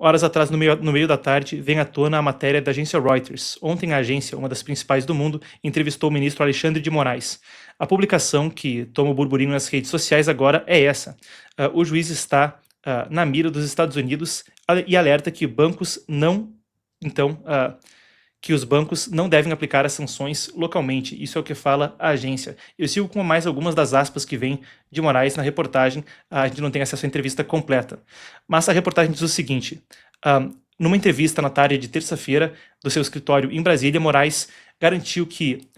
horas atrás, no meio da tarde, vem à tona a matéria da agência Reuters. Ontem, a agência, uma das principais do mundo, entrevistou o ministro Alexandre de Moraes. A publicação que toma o burburinho nas redes sociais agora é essa. O juiz está na mira dos Estados Unidos e alerta que bancos não, que os bancos não devem aplicar as sanções localmente. Isso é o que fala a agência. Eu sigo com mais algumas das aspas que vêm de Moraes na reportagem. A gente não tem acesso à entrevista completa. Mas a reportagem diz o seguinte: numa entrevista na tarde de terça-feira do seu escritório em Brasília, Moraes garantiu que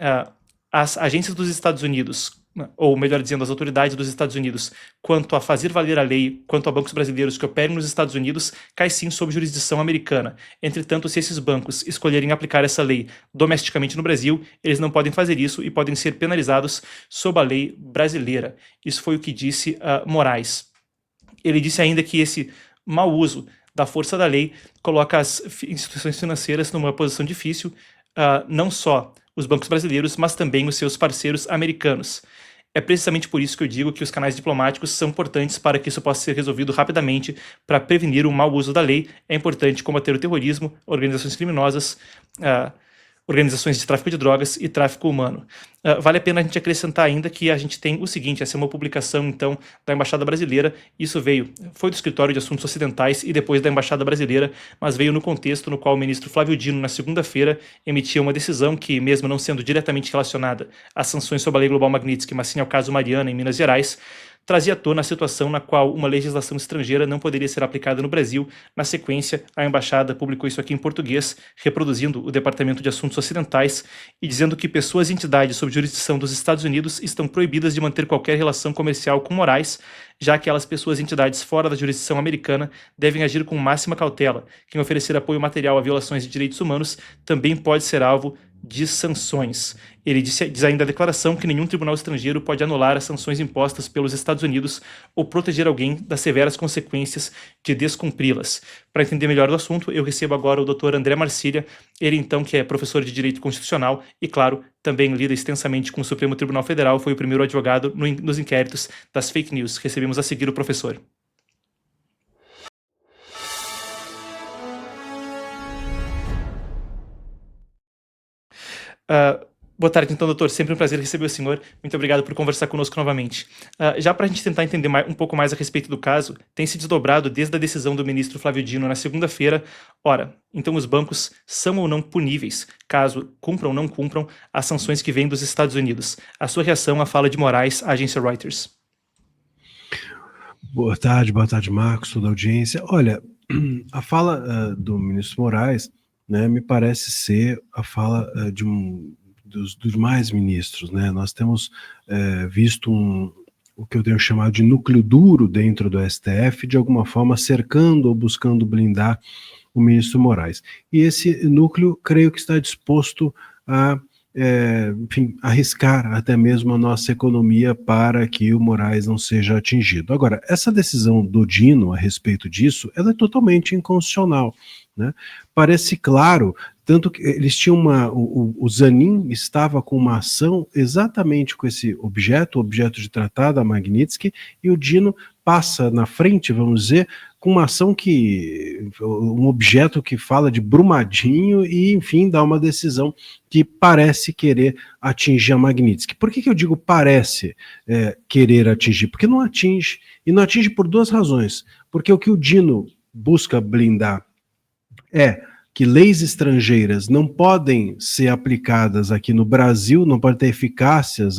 as agências dos Estados Unidos, ou melhor dizendo, as autoridades dos Estados Unidos, quanto a fazer valer a lei, quanto a bancos brasileiros que operem nos Estados Unidos, cai sim sob jurisdição americana. Entretanto, se esses bancos escolherem aplicar essa lei domesticamente no Brasil, eles não podem fazer isso e podem ser penalizados sob a lei brasileira. Isso foi o que disse Moraes. Ele disse ainda que esse mau uso da força da lei coloca as instituições financeiras numa posição difícil, não só os bancos brasileiros, mas também os seus parceiros americanos. É precisamente por isso que eu digo que os canais diplomáticos são importantes para que isso possa ser resolvido rapidamente, para prevenir o mau uso da lei. É importante combater o terrorismo, organizações criminosas, organizações de tráfico de drogas e tráfico humano. Vale a pena a gente acrescentar ainda que a gente tem o seguinte: essa é uma publicação, então, da Embaixada Brasileira. Isso foi do Escritório de Assuntos Ocidentais e depois da Embaixada Brasileira, mas veio no contexto no qual o ministro Flávio Dino, na segunda-feira, emitia uma decisão que, mesmo não sendo diretamente relacionada às sanções sob a Lei Global Magnitsky, mas sim ao caso Mariana, em Minas Gerais, trazia à tona a situação na qual uma legislação estrangeira não poderia ser aplicada no Brasil. Na sequência, a embaixada publicou isso aqui em português, reproduzindo o Departamento de Assuntos Ocidentais e dizendo que pessoas e entidades sob jurisdição dos Estados Unidos estão proibidas de manter qualquer relação comercial com Moraes, já que aquelas pessoas e entidades fora da jurisdição americana devem agir com máxima cautela. Quem oferecer apoio material a violações de direitos humanos também pode ser alvo de sanções. Ele diz ainda a declaração que nenhum tribunal estrangeiro pode anular as sanções impostas pelos Estados Unidos ou proteger alguém das severas consequências de descumpri-las. Para entender melhor o assunto, eu recebo agora o Dr. André Marcília, ele então que é professor de Direito Constitucional e, claro, também lida extensamente com o Supremo Tribunal Federal, foi o primeiro advogado nos inquéritos das fake news. Recebemos a seguir o professor. Boa tarde, então, doutor. Sempre um prazer receber o senhor. Muito obrigado por conversar conosco novamente. Já para a gente tentar entender um pouco mais a respeito do caso, tem se desdobrado desde a decisão do ministro Flávio Dino na segunda-feira. Ora, então os bancos são ou não puníveis, caso cumpram ou não cumpram as sanções que vêm dos Estados Unidos. A sua reação à fala de Moraes, à agência Reuters. Boa tarde, Marcos, toda a audiência. Olha, a fala do ministro Moraes, né, me parece ser a fala dos demais ministros, né? Nós temos visto o que eu tenho chamado de núcleo duro dentro do STF, de alguma forma cercando ou buscando blindar o ministro Moraes. E esse núcleo, creio que está disposto a arriscar até mesmo a nossa economia para que o Moraes não seja atingido. Agora, essa decisão do Dino a respeito disso, ela é totalmente inconstitucional, né? Parece claro, tanto que eles tinham o Zanin estava com uma ação exatamente com esse objeto de tratado, a Magnitsky, e o Dino passa na frente, vamos dizer, com uma ação um objeto que fala de Brumadinho e, enfim, dá uma decisão que parece querer atingir a Magnitsky. Por que eu digo parece querer atingir? Porque não atinge, e não atinge por duas razões. Porque o que o Dino busca blindar é que leis estrangeiras não podem ser aplicadas aqui no Brasil, não pode ter eficácia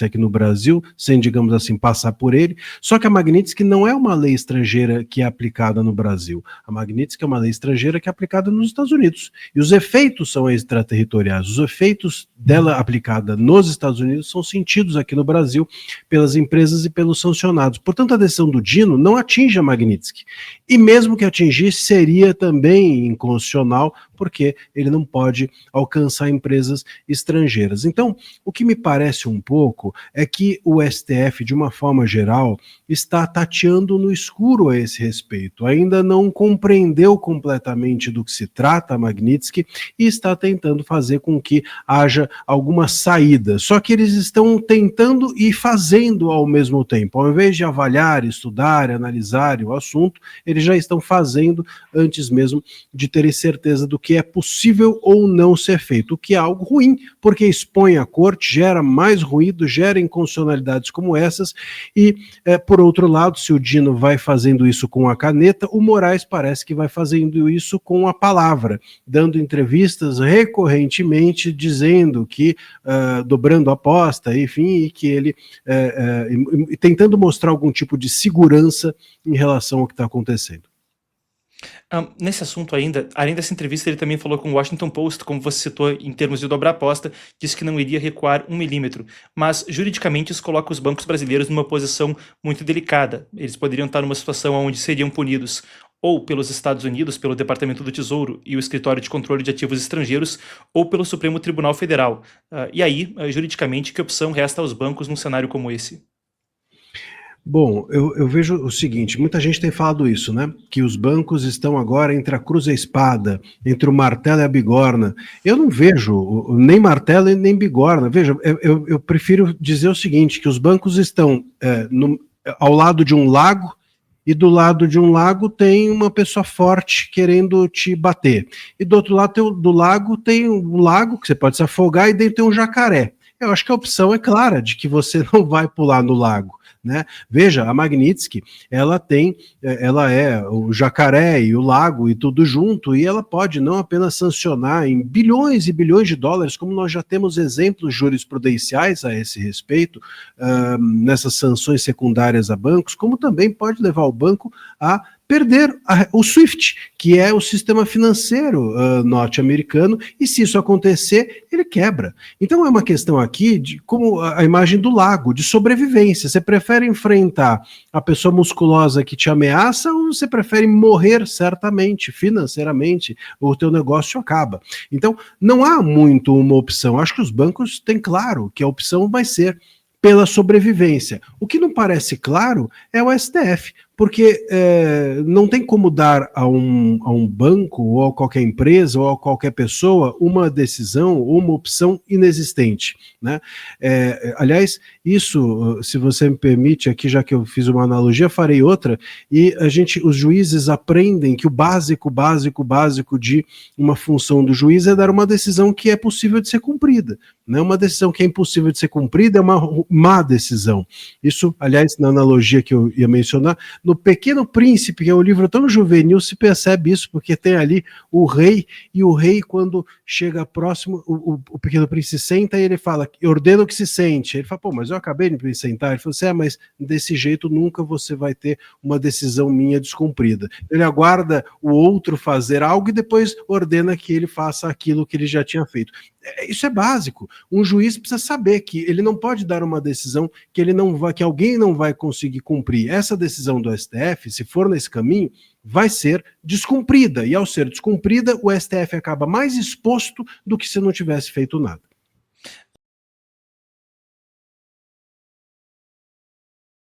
aqui no Brasil, sem, digamos assim, passar por ele. Só que a Magnitsky não é uma lei estrangeira que é aplicada no Brasil. A Magnitsky é uma lei estrangeira que é aplicada nos Estados Unidos. E os efeitos são extraterritoriais. Os efeitos dela aplicada nos Estados Unidos são sentidos aqui no Brasil pelas empresas e pelos sancionados. Portanto, a decisão do Dino não atinge a Magnitsky. E mesmo que atingisse, seria também inconstitucional, porque ele não pode alcançar empresas estrangeiras. Então, o que me parece um pouco é que o STF, de uma forma geral, está tateando no escuro a esse respeito. Ainda não compreendeu completamente do que se trata a Magnitsky e está tentando fazer com que haja alguma saída. Só que eles estão tentando e fazendo ao mesmo tempo. Ao invés de avaliar, estudar, analisar o assunto, eles já estão fazendo antes mesmo de terem certeza do que é possível ou não ser feito, o que é algo ruim, porque expõe a corte, gera mais ruído, gera inconstitucionalidades como essas, e por outro lado, se o Dino vai fazendo isso com a caneta, o Moraes parece que vai fazendo isso com a palavra, dando entrevistas recorrentemente, dizendo que, dobrando a aposta, enfim, e que ele tentando mostrar algum tipo de segurança em relação ao que está acontecendo. Nesse assunto ainda, além dessa entrevista, ele também falou com o Washington Post, como você citou, em termos de dobrar a aposta, disse que não iria recuar 1 milímetro, mas juridicamente isso coloca os bancos brasileiros numa posição muito delicada. Eles poderiam estar numa situação onde seriam punidos ou pelos Estados Unidos, pelo Departamento do Tesouro e o Escritório de Controle de Ativos Estrangeiros, ou pelo Supremo Tribunal Federal. E aí, juridicamente, que opção resta aos bancos num cenário como esse? Bom, eu vejo o seguinte, muita gente tem falado isso, né? Que os bancos estão agora entre a cruz e a espada, entre o martelo e a bigorna. Eu não vejo nem martelo e nem bigorna. Veja, eu prefiro dizer o seguinte, que os bancos estão ao lado de um lago, e do lado de um lago tem uma pessoa forte querendo te bater. E do outro lado do lago tem um lago que você pode se afogar e dentro tem um jacaré. Eu acho que a opção é clara de que você não vai pular no lago. Né? Veja, a Magnitsky, ela é o jacaré e o lago e tudo junto, e ela pode não apenas sancionar em bilhões e bilhões de dólares, como nós já temos exemplos jurisprudenciais a esse respeito, nessas sanções secundárias a bancos, como também pode levar o banco a perder o SWIFT, que é o sistema financeiro norte-americano, e se isso acontecer, ele quebra. Então é uma questão aqui de como a imagem do lago, de sobrevivência. Você prefere enfrentar a pessoa musculosa que te ameaça ou você prefere morrer certamente, financeiramente, ou o teu negócio acaba? Então não há muito uma opção. Acho que os bancos têm claro que a opção vai ser pela sobrevivência. O que não parece claro é o STF, porque não tem como dar a um banco, ou a qualquer empresa, ou a qualquer pessoa, uma decisão ou uma opção inexistente. Né? Aliás, isso, se você me permite, aqui já que eu fiz uma analogia, farei outra, e os juízes aprendem que o básico de uma função do juiz é dar uma decisão que é possível de ser cumprida. Né? Uma decisão que é impossível de ser cumprida é uma má decisão. Isso, aliás, na analogia que eu ia mencionar, no Pequeno Príncipe, que é um livro tão juvenil, se percebe isso, porque tem ali o rei, e o rei, quando chega próximo, o Pequeno Príncipe senta e ele fala, ordena o que se sente. Ele fala, pô, mas eu acabei de me sentar. Ele falou assim, mas desse jeito nunca você vai ter uma decisão minha descumprida. Ele aguarda o outro fazer algo e depois ordena que ele faça aquilo que ele já tinha feito. Isso é básico. Um juiz precisa saber que ele não pode dar uma decisão que alguém não vai conseguir cumprir. Essa decisão do STF, se for nesse caminho, vai ser descumprida. E ao ser descumprida, o STF acaba mais exposto do que se não tivesse feito nada.